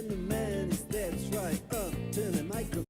the man is dead, that's right. Turn the microphone.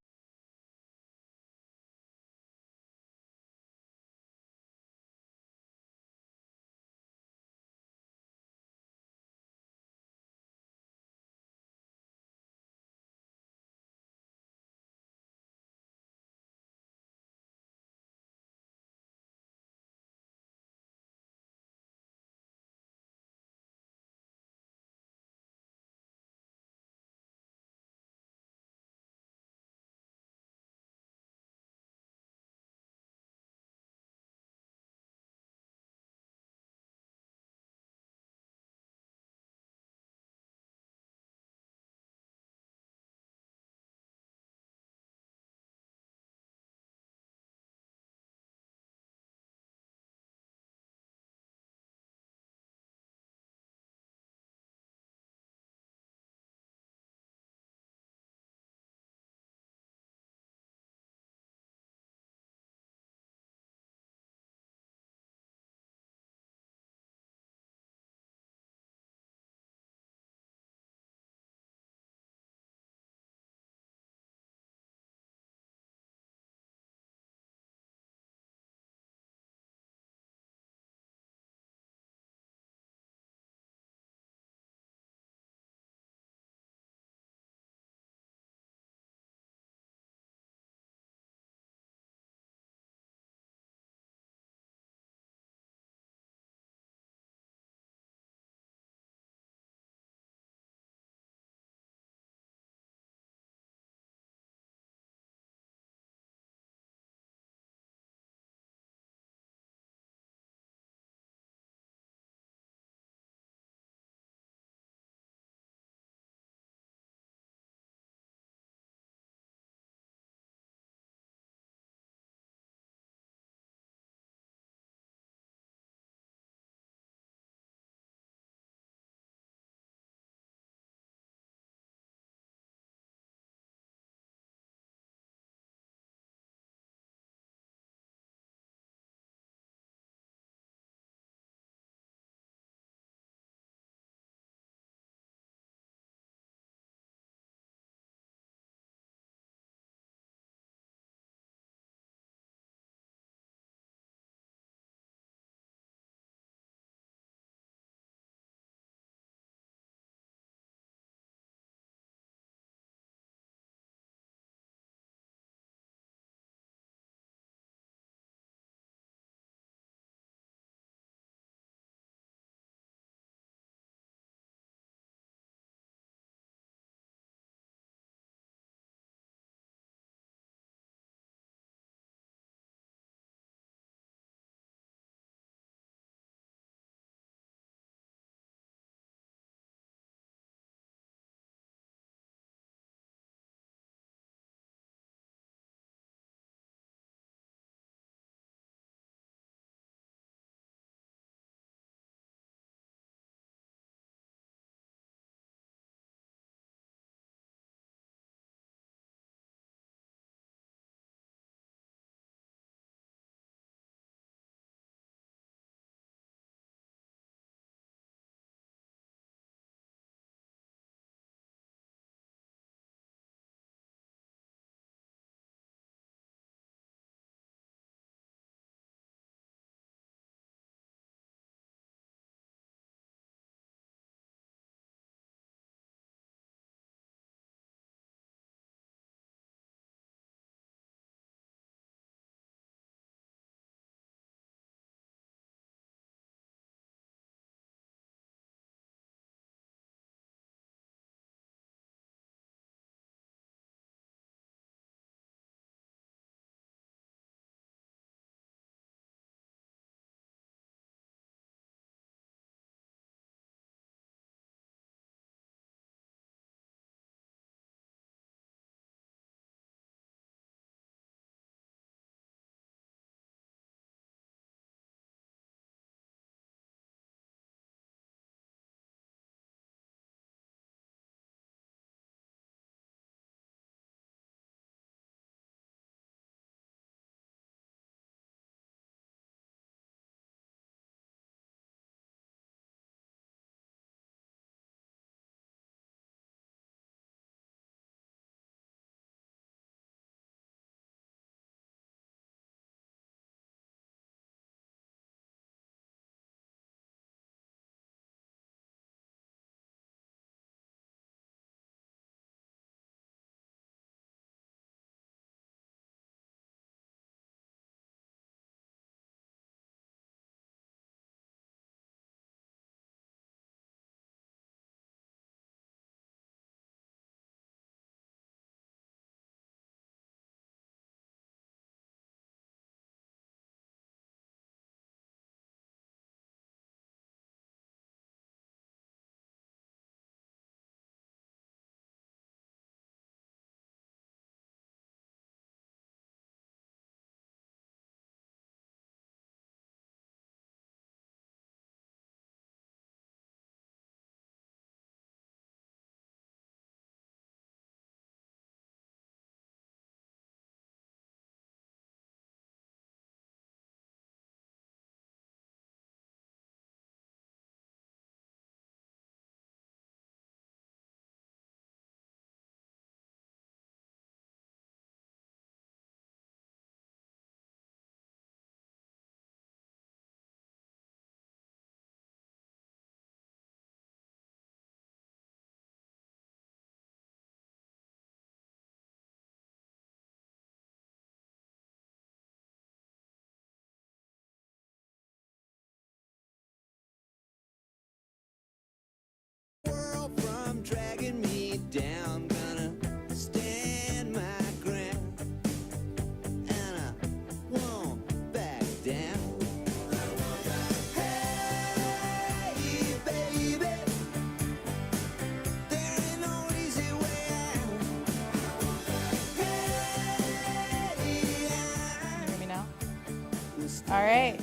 All right.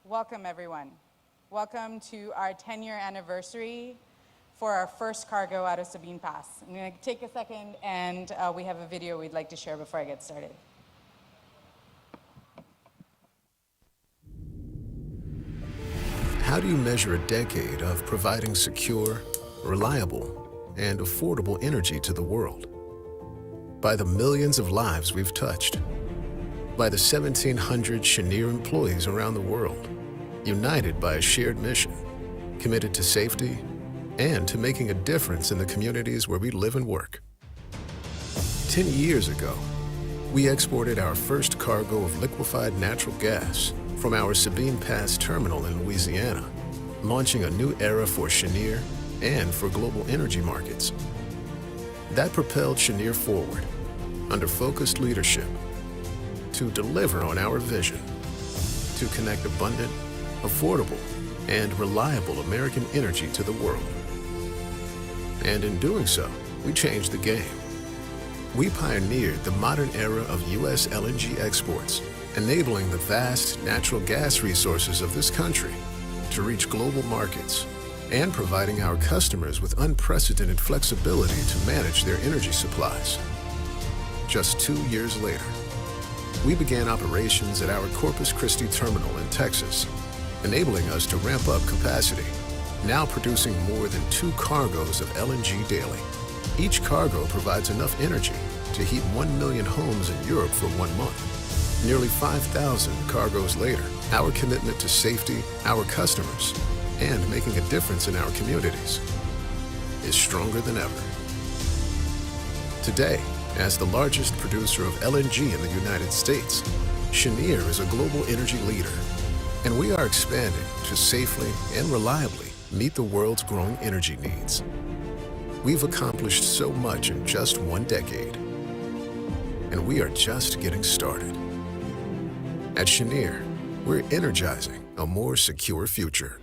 Welcome, everyone. Welcome to our 10-year anniversary for our first cargo out of Sabine Pass. I'm going to take a second, and we have a video we'd like to share before I get started. How do you measure a decade of providing secure, reliable, and affordable energy to the world? By the millions of lives we've touched. By the 1,700 Cheniere employees around the world, united by a shared mission, committed to safety and to making a difference in the communities where we live and work. 10 years ago, we exported our first cargo of liquefied natural gas from our Sabine Pass terminal in Louisiana, launching a new era for Cheniere and for global energy markets. That propelled Cheniere forward, under focused leadership, to deliver on our vision, to connect abundant, affordable, and reliable American energy to the world. And in doing so, we changed the game. We pioneered the modern era of U.S. LNG exports, enabling the vast natural gas resources of this country to reach global markets and providing our customers with unprecedented flexibility to manage their energy supplies. Just 2 years later, we began operations at our Corpus Christi terminal in Texas, enabling us to ramp up capacity, now producing more than 2 cargoes of LNG daily. Each cargo provides enough energy to heat 1 million homes in Europe for 1 month. Nearly 5,000 cargoes later, our commitment to safety, our customers, and making a difference in our communities is stronger than ever. Today, as the largest producer of LNG in the United States, Cheniere is a global energy leader, and we are expanding to safely and reliably meet the world's growing energy needs. We've accomplished so much in just 1 decade, and we are just getting started. At Cheniere, we're energizing a more secure future.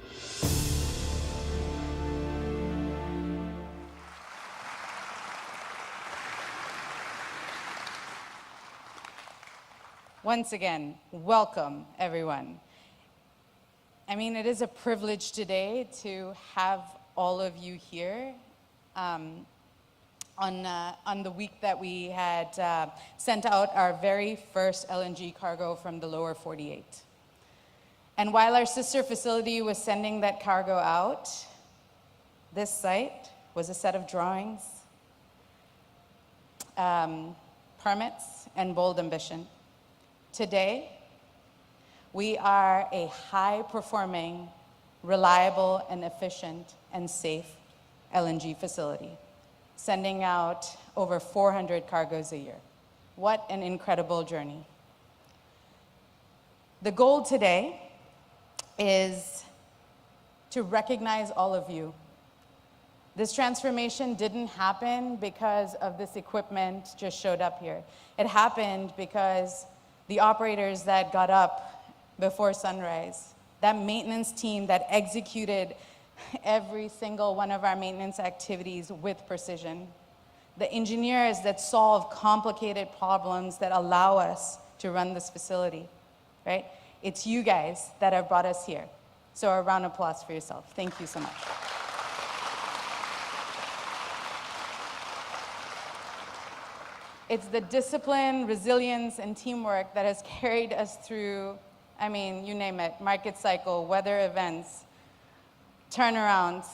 Once again, welcome, everyone. I mean, it is a privilege today to have all of you here on the week that we had sent out our very first LNG cargo from the lower 48. And while our sister facility was sending that cargo out, this site was a set of drawings, permits, and bold ambition. Today, we are a high-performing, reliable, and efficient, and safe LNG facility, sending out over 400 cargoes a year. What an incredible journey. The goal today is to recognize all of you. This transformation didn't happen because of this equipment just showed up here. It happened because the operators that got up before sunrise, that maintenance team that executed every single one of our maintenance activities with precision, the engineers that solve complicated problems that allow us to run this facility, right? It's you guys that have brought us here. So a round of applause for yourself. Thank you so much. It's the discipline, resilience, and teamwork that has carried us through, I mean, you name it, market cycle, weather events, turnarounds,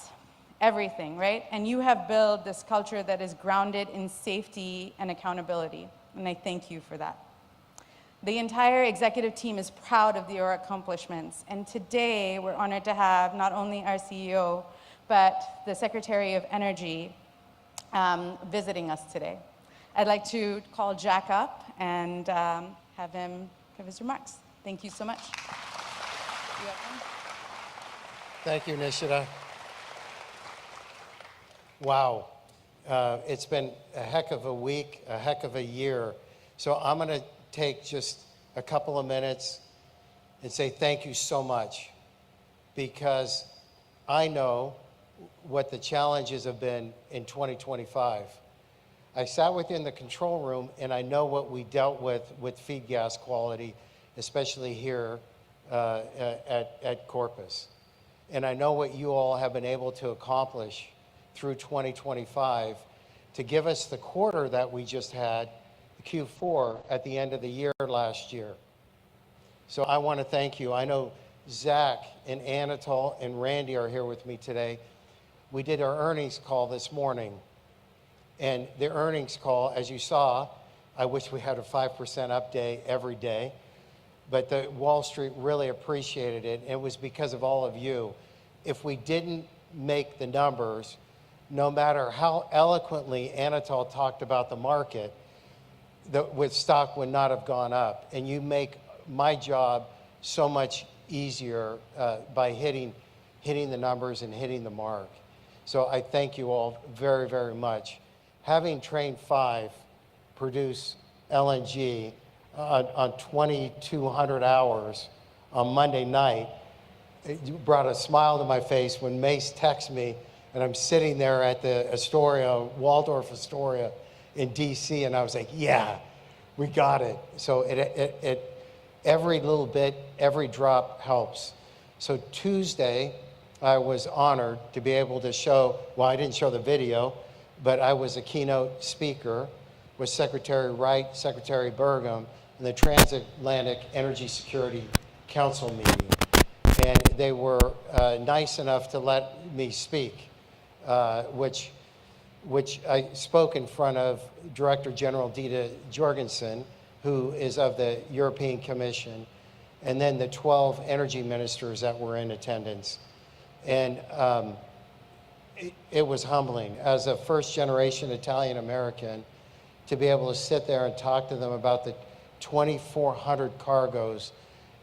everything, right? And you have built this culture that is grounded in safety and accountability, and I thank you for that. The entire executive team is proud of your accomplishments, and today we're honored to have not only our CEO, but the Secretary of Energy visiting us today. I'd like to call Jack up and have him give his remarks. Thank you so much. Thank you, Nishida. Wow. It's been a heck of a week, a heck of a year. So I'm going to take just a couple of minutes and say thank you so much, because I know what the challenges have been in 2025. I sat within the control room, and I know what we dealt with feed gas quality, especially here at Corpus. And I know what you all have been able to accomplish through 2025 to give us the quarter that we just had, Q4, at the end of the year last year. So I want to thank you. I know Zach and Anatol and Randy are here with me today. We did our earnings call this morning. And the earnings call, as you saw, I wish we had a 5% up day every day, but the Wall Street really appreciated it. And it was because of all of you. If we didn't make the numbers, no matter how eloquently Anatol talked about the market, with stock would not have gone up. And you make my job so much easier by hitting the numbers and hitting the mark. So I thank you all very, very much. Having Train 5 produce LNG on 2,200 hours on Monday night, it brought a smile to my face when Mace texted me, and I'm sitting there at the Astoria, Waldorf Astoria in DC, and I was like, yeah, we got it. So it every little bit, every drop helps. So Tuesday, I was honored to be able to show, well, I didn't show the video, but I was a keynote speaker with Secretary Wright, Secretary Burgum, in the Transatlantic Energy Security Council meeting. And they were nice enough to let me speak, which I spoke in front of Director General Dita Jorgensen, who is of the European Commission, and then the 12 energy ministers that were in attendance. And it was humbling as a first-generation Italian American to be able to sit there and talk to them about the 2,400 cargoes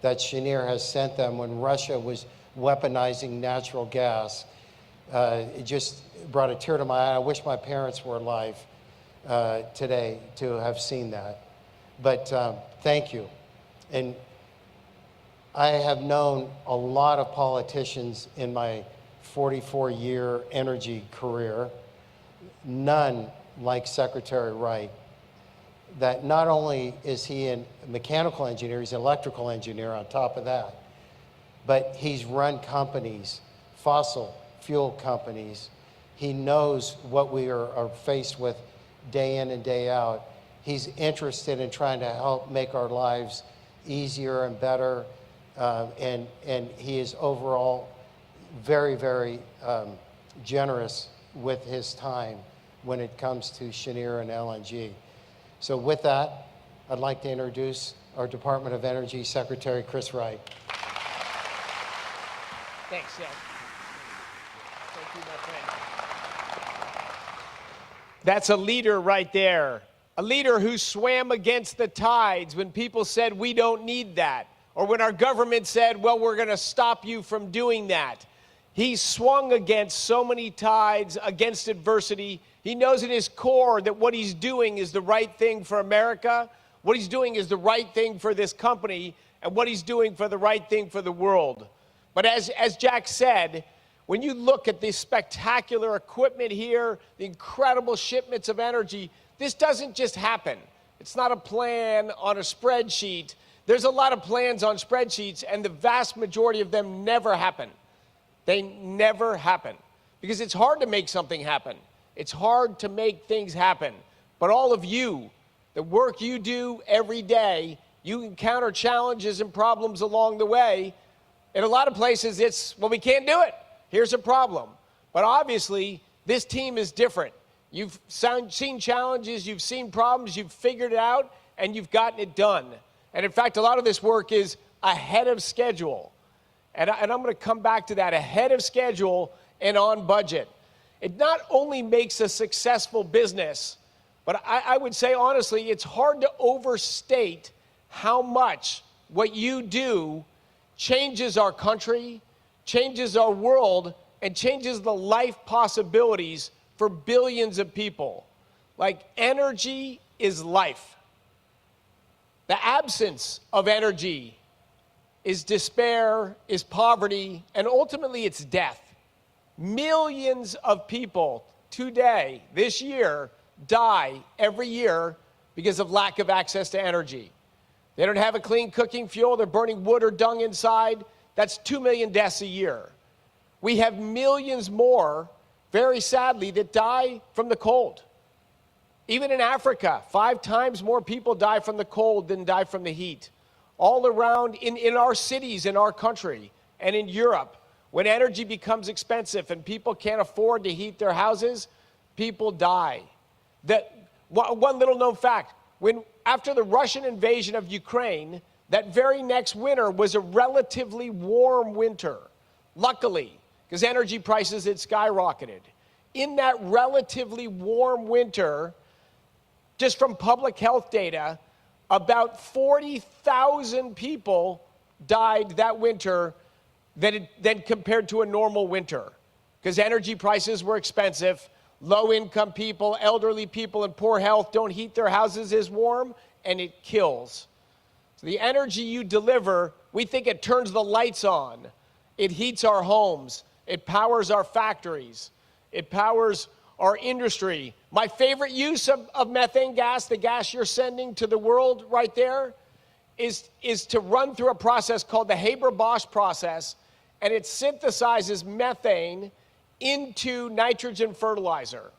that Cheniere has sent them when Russia was weaponizing natural gas. It just brought a tear to my eye. I wish my parents were alive today to have seen that. But thank you. And I have known a lot of politicians in my 44-year energy career, none like Secretary Wright, that not only is he a mechanical engineer, he's an electrical engineer on top of that, but he's run companies, fossil fuel companies. He knows what we are faced with day in and day out. He's interested in trying to help make our lives easier and better, and he is overall very, very generous with his time when it comes to Cheniere and LNG. So with that, I'd like to introduce our Department of Energy Secretary, Chris Wright. Thanks, Ed. Thank you, my friend. That's a leader right there. A leader who swam against the tides when people said, we don't need that. Or when our government said, well, we're going to stop you from doing that. He swung against so many tides, against adversity. He knows in his core that what he's doing is the right thing for America, what he's doing is the right thing for this company, and what he's doing for the right thing for the world. But as Jack said, when you look at the spectacular equipment here, the incredible shipments of energy, this doesn't just happen. It's not a plan on a spreadsheet. There's a lot of plans on spreadsheets, and the vast majority of them never happen. They never happen because it's hard to make something happen. It's hard to make things happen. But all of you, the work you do every day, you encounter challenges and problems along the way. In a lot of places, it's, well, we can't do it. Here's a problem. But obviously, this team is different. You've seen challenges, you've seen problems, you've figured it out, and you've gotten it done. And in fact, a lot of this work is ahead of schedule. And I'm going to come back to that, ahead of schedule and on budget. It not only makes a successful business, but I would say, honestly, it's hard to overstate how much what you do changes our country, changes our world, and changes the life possibilities for billions of people. Like, energy is life. The absence of energy is despair, is poverty, and ultimately it's death. Millions of people today, this year, die every year because of lack of access to energy. They don't have a clean cooking fuel. They're burning wood or dung inside. That's 2 million deaths a year. We have millions more, very sadly, that die from the cold. Even in Africa, 5 times more people die from the cold than die from the heat. All around in our cities, in our country, and in Europe, when energy becomes expensive and people can't afford to heat their houses, people die. One little known fact, after the Russian invasion of Ukraine, that very next winter was a relatively warm winter, luckily, because energy prices had skyrocketed. In that relatively warm winter, just from public health data, about 40,000 people died that winter than compared to a normal winter, because energy prices were expensive. Low-income people, elderly people in poor health don't heat their houses as warm, and it kills. So the energy you deliver, we think it turns the lights on. It heats our homes. It powers our factories. It powers our industry. My favorite use of methane gas, the gas you're sending to the world right there, is to run through a process called the Haber-Bosch process, and it synthesizes methane into nitrogen fertilizer.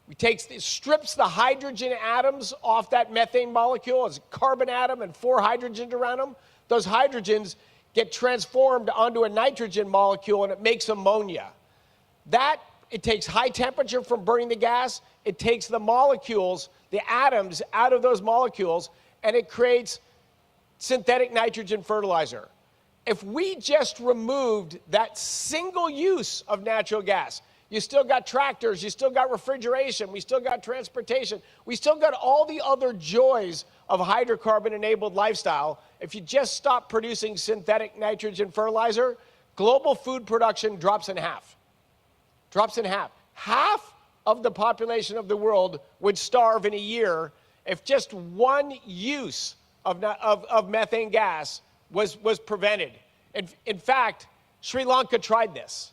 It strips the hydrogen atoms off that methane molecule. It's a carbon atom and 4 hydrogens around them. Those hydrogens get transformed onto a nitrogen molecule, and it makes ammonia. It takes high temperature from burning the gas. It takes the molecules, the atoms out of those molecules, and it creates synthetic nitrogen fertilizer. If we just removed that single use of natural gas, you still got tractors, you still got refrigeration, we still got transportation, we still got all the other joys of hydrocarbon-enabled lifestyle. If you just stop producing synthetic nitrogen fertilizer, global food production drops in half. Drops in half. Half of the population of the world would starve in a year if just one use of methane gas was prevented. In fact, Sri Lanka tried this.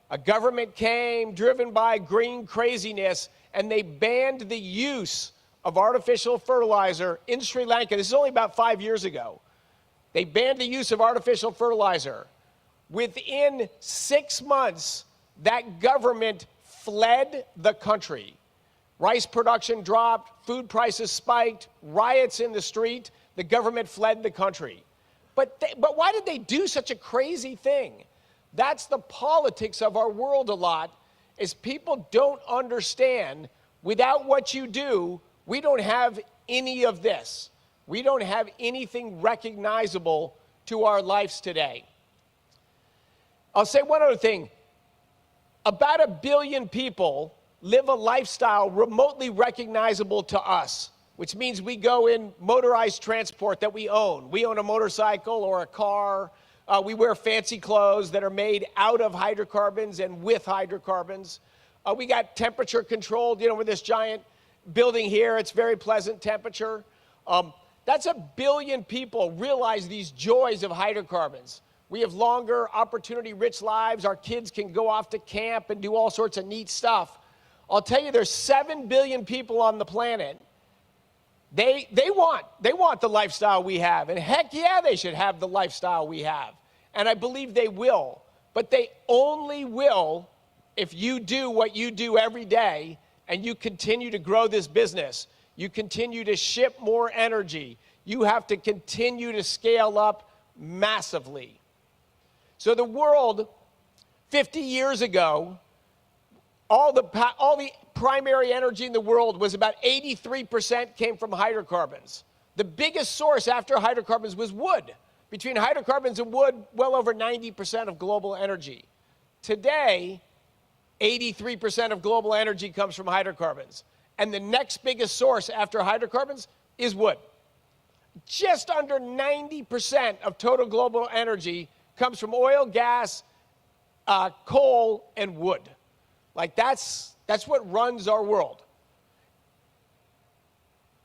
A government came driven by green craziness, and they banned the use of artificial fertilizer in Sri Lanka. This is only about 5 years ago. They banned the use of artificial fertilizer. Within 6 months, that government fled the country. Rice production dropped, food prices spiked, riots in the street. The government fled the country. But why did they do such a crazy thing? That's the politics of our world a lot, is people don't understand, without what you do, we don't have any of this. We don't have anything recognizable to our lives today. I'll say one other thing. About 1 billion people live a lifestyle remotely recognizable to us, which means we go in motorized transport that we own. We own a motorcycle or a car. We wear fancy clothes that are made out of hydrocarbons and with hydrocarbons. We got temperature controlled, with this giant building here. It's very pleasant temperature. That's 1 billion people realize these joys of hydrocarbons. We have longer, opportunity-rich lives. Our kids can go off to camp and do all sorts of neat stuff. I'll tell you, there's 7 billion people on the planet. They want the lifestyle we have. And heck yeah, they should have the lifestyle we have. And I believe they will. But they only will if you do what you do every day and you continue to grow this business. You continue to ship more energy. You have to continue to scale up massively. So the world, 50 years ago, all the primary energy in the world was about 83% came from hydrocarbons. The biggest source after hydrocarbons was wood. Between hydrocarbons and wood, well over 90% of global energy. Today, 83% of global energy comes from hydrocarbons. And the next biggest source after hydrocarbons is wood. Just under 90% of total global energy comes from oil, gas, coal, and wood. Like that's what runs our world.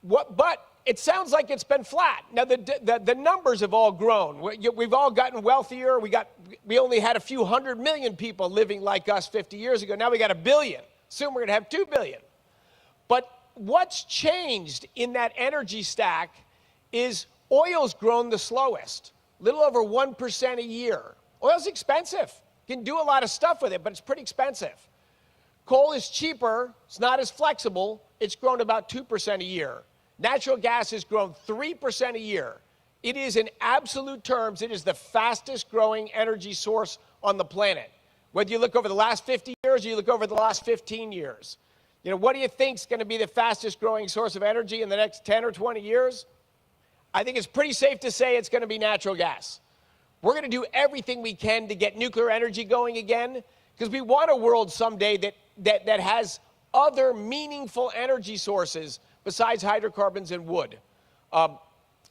But it sounds like it's been flat. Now the numbers have all grown. We've all gotten wealthier. We only had a few 100 million people living like us 50 years ago. Now we got 1 billion. Soon we're going to have 2 billion. But what's changed in that energy stack is oil's grown the slowest, little over 1% a year. Oil's expensive. You can do a lot of stuff with it, but it's pretty expensive. Coal is cheaper, it's not as flexible, it's grown about 2% a year. Natural gas has grown 3% a year. It is, in absolute terms, it is the fastest growing energy source on the planet. Whether you look over the last 50 years or you look over the last 15 years. You know, what do you think is going to be the fastest growing source of energy in the next 10 or 20 years? I think it's pretty safe to say it's going to be natural gas. We're going to do everything we can to get nuclear energy going again, because we want a world someday that has other meaningful energy sources besides hydrocarbons and wood.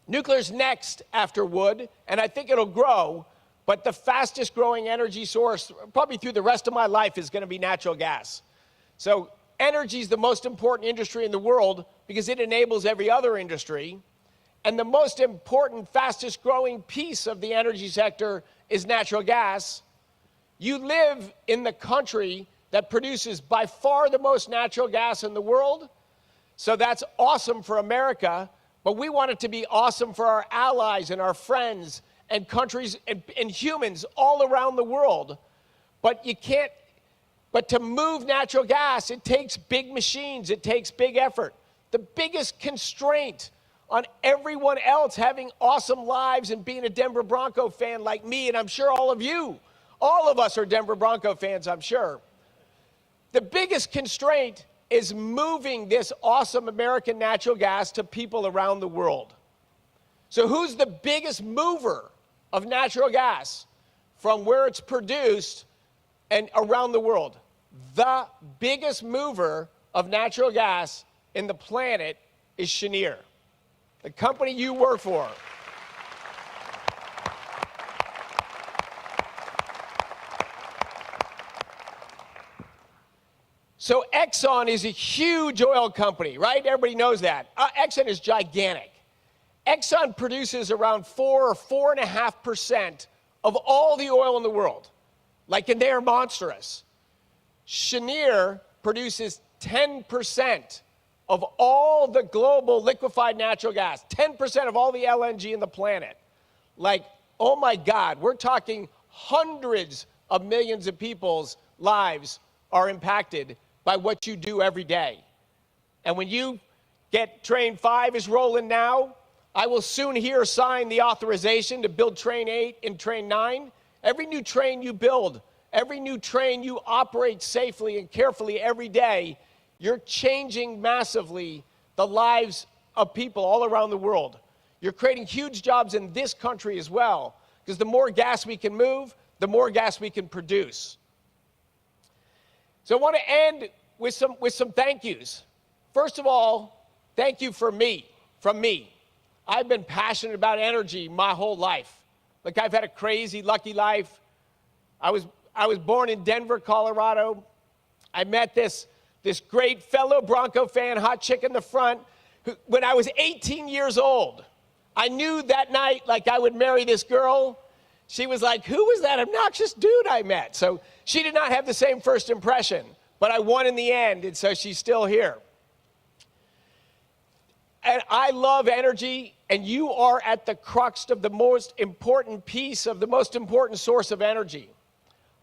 Nuclear's next after wood, and I think it'll grow, but the fastest growing energy source, probably through the rest of my life, is going to be natural gas. So energy is the most important industry in the world because it enables every other industry. And the most important, fastest growing piece of the energy sector is natural gas. You live in the country that produces by far the most natural gas in the world. So that's awesome for America, but we want it to be awesome for our allies and our friends and countries and humans all around the world. But you can't, but to move natural gas, it takes big machines, it takes big effort. The biggest constraint on everyone else having awesome lives and being a Denver Bronco fan like me, and I'm sure all of you, all of us are Denver Bronco fans, I'm sure. The biggest constraint is moving this awesome American natural gas to people around the world. So who's the biggest mover of natural gas from where it's produced and around the world? The biggest mover of natural gas in the planet is Cheniere, the company you work for. So Exxon is a huge oil company, right? Everybody knows that. Exxon is gigantic. Exxon produces around 4 or 4.5% of all the oil in the world. Like, and they're monstrous. Cheniere produces 10% of all the global liquefied natural gas, 10% of all the LNG in the planet. Like, oh my God, we're talking hundreds of millions of people's lives are impacted by what you do every day. And when you get Train 5 is rolling now, I will soon here sign the authorization to build Train 8 and Train 9. Every new train you build, every new train you operate safely and carefully every day, you're changing massively the lives of people all around the world. You're creating huge jobs in this country as well, because the more gas we can move, the more gas we can produce. So I want to end with some thank yous. First of all, thank you from me. I've been passionate about energy my whole life. Like, I've had a crazy, lucky life. I was born in Denver, Colorado. I met this great fellow Bronco fan, hot chick in the front, who, when I was 18 years old, I knew that night, like, I would marry this girl. She was like, who was that obnoxious dude I met? So she did not have the same first impression, but I won in the end, and so she's still here. And I love energy, and you are at the crux of the most important piece of the most important source of energy.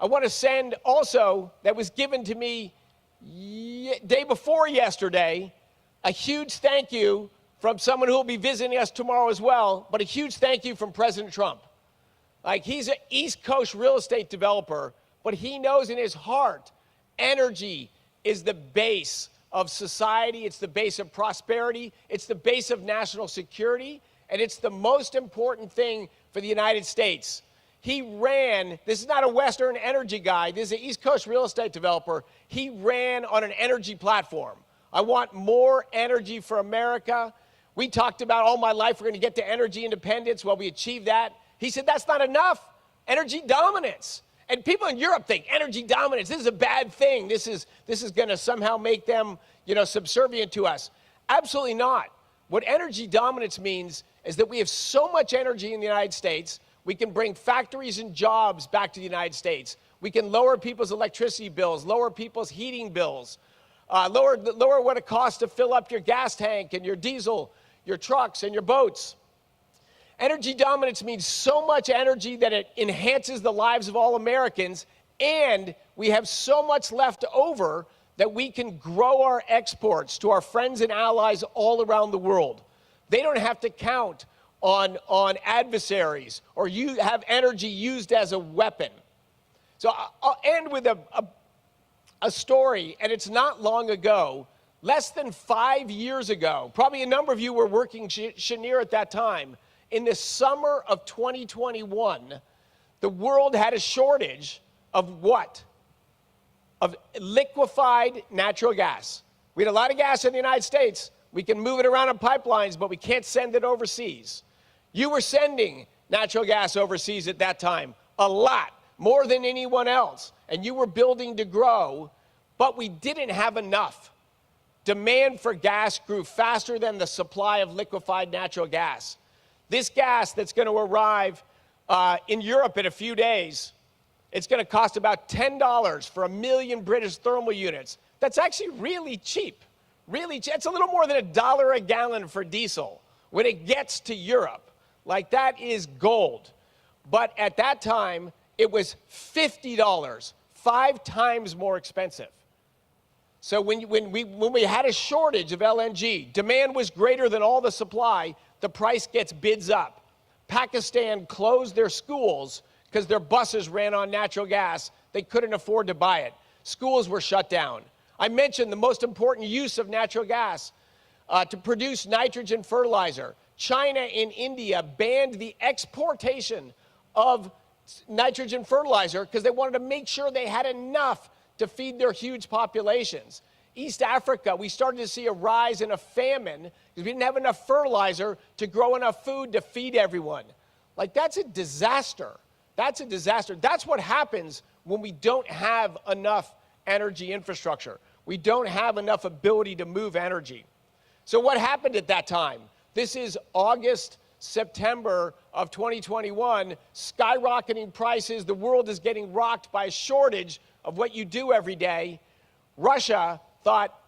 I want to send also, that was given to me day before yesterday, a huge thank you from someone who will be visiting us tomorrow as well, but a huge thank you from President Trump. Like, he's an East Coast real estate developer, but he knows in his heart energy is the base of society, it's the base of prosperity, it's the base of national security, and it's the most important thing for the United States. He ran, this is not a Western energy guy, this is an East Coast real estate developer. He ran on an energy platform. I want more energy for America. We talked about all my life, we're going to get to energy independence. Well, we achieved that. He said, that's not enough. Energy dominance. And people in Europe think energy dominance, this is a bad thing. This is going to somehow make them, subservient to us. Absolutely not. What energy dominance means is that we have so much energy in the United States, we can bring factories and jobs back to the United States. We can lower people's electricity bills, lower people's heating bills. lower what it costs to fill up your gas tank and your diesel, your trucks and your boats. Energy dominance means so much energy that it enhances the lives of all Americans, and we have so much left over that we can grow our exports to our friends and allies all around the world. They don't have to count on adversaries or you have energy used as a weapon. So I'll end with a story, and it's not long ago, less than 5 years ago. Probably a number of you were working Cheniere at that time. In the summer of 2021, the world had a shortage of what? Of liquefied natural gas. We had a lot of gas in the United States. We can move it around on pipelines, but we can't send it overseas. You were sending natural gas overseas at that time, a lot, more than anyone else, and you were building to grow, but we didn't have enough. Demand for gas grew faster than the supply of liquefied natural gas. This gas that's going to arrive in Europe in a few days, it's going to cost about $10 for 1 million British thermal units. That's actually really cheap. Really cheap. It's a little more than $1 a gallon for diesel when it gets to Europe. Like, that is gold. But at that time, it was $50, 5 times more expensive. So when we had a shortage of LNG, demand was greater than all the supply, the price gets bids up. Pakistan closed their schools because their buses ran on natural gas. They couldn't afford to buy it. Schools were shut down. I mentioned the most important use of natural gas to produce nitrogen fertilizer. China and India banned the exportation of nitrogen fertilizer because they wanted to make sure they had enough to feed their huge populations. East Africa, we started to see a rise in a famine because we didn't have enough fertilizer to grow enough food to feed everyone. Like, that's a disaster. That's a disaster. That's what happens when we don't have enough energy infrastructure. We don't have enough ability to move energy. So what happened at that time? This is August, September of 2021, skyrocketing prices. The world is getting rocked by a shortage of what you do every day. Russia thought,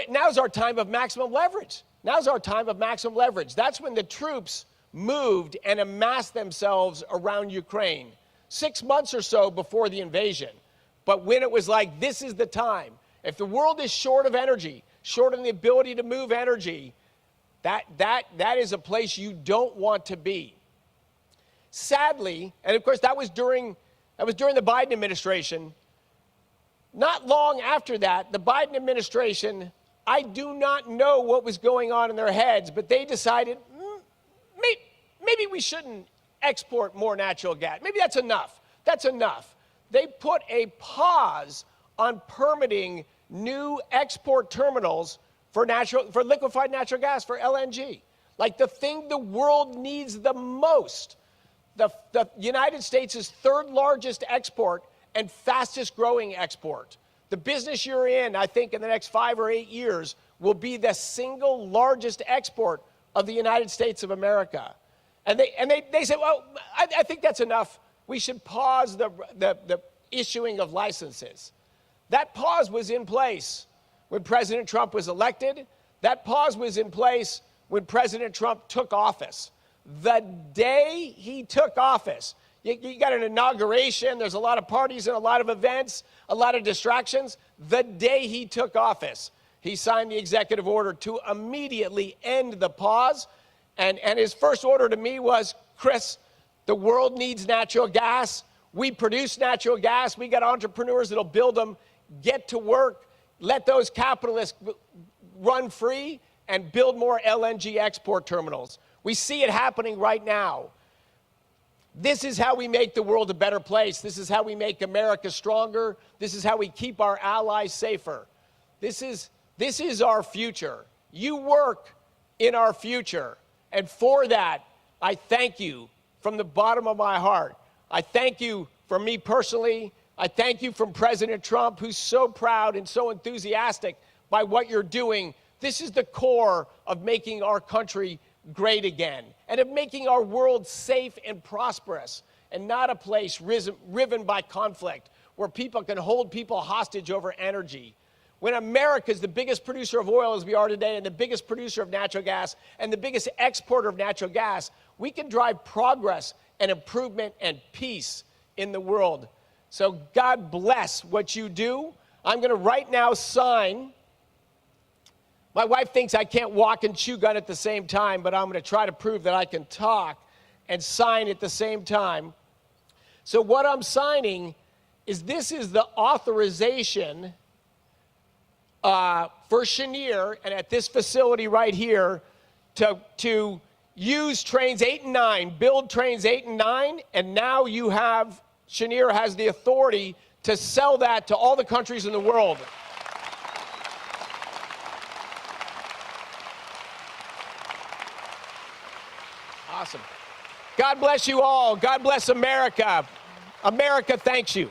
now's our time of maximum leverage. Now's our time of maximum leverage. That's when the troops moved and amassed themselves around Ukraine, 6 months or so before the invasion. But when it was like, this is the time. If the world is short of energy, short of the ability to move energy, that is a place you don't want to be. Sadly, and of course that was during the Biden administration. Not long after that, the Biden administration, I do not know what was going on in their heads, but they decided, maybe we shouldn't export more natural gas. Maybe that's enough. That's enough. They put a pause on permitting new export terminals for liquefied natural gas, for LNG. Like, the thing the world needs the most. The United States' third largest export and fastest growing export. The business you're in, I think in the next 5 or 8 years, will be the single largest export of the United States of America. And they said, well, I think that's enough. We should pause the issuing of licenses. That pause was in place when President Trump was elected. That pause was in place when President Trump took office. The day he took office, you got an inauguration, there's a lot of parties and a lot of events, a lot of distractions. The day he took office, he signed the executive order to immediately end the pause. And his first order to me was, Chris, the world needs natural gas. We produce natural gas. We got entrepreneurs that'll build them. Get to work. Let those capitalists run free and build more LNG export terminals. We see it happening right now. This is how we make the world a better place. This is how we make America stronger. This is how we keep our allies safer. This is our future. You work in our future. And for that, I thank you from the bottom of my heart. I thank you from me personally. I thank you from President Trump, who's so proud and so enthusiastic by what you're doing. This is the core of making our country great again and of making our world safe and prosperous and not a place riven by conflict where people can hold people hostage over energy. when America is the biggest producer of oil as we are today, and the biggest producer of natural gas, and the biggest exporter of natural gas, we can drive progress and improvement and peace in the world. So God bless what you do. I'm going to right now sign. My wife thinks I can't walk and chew gum at the same time, but I'm going to try to prove that I can talk and sign at the same time. So what I'm signing is this is the authorization for Cheniere and at this facility right here to use trains 8 and 9, build trains 8 and 9, and now you have, Cheniere has the authority to sell that to all the countries in the world. Awesome. God bless you all. God bless America. America thanks you.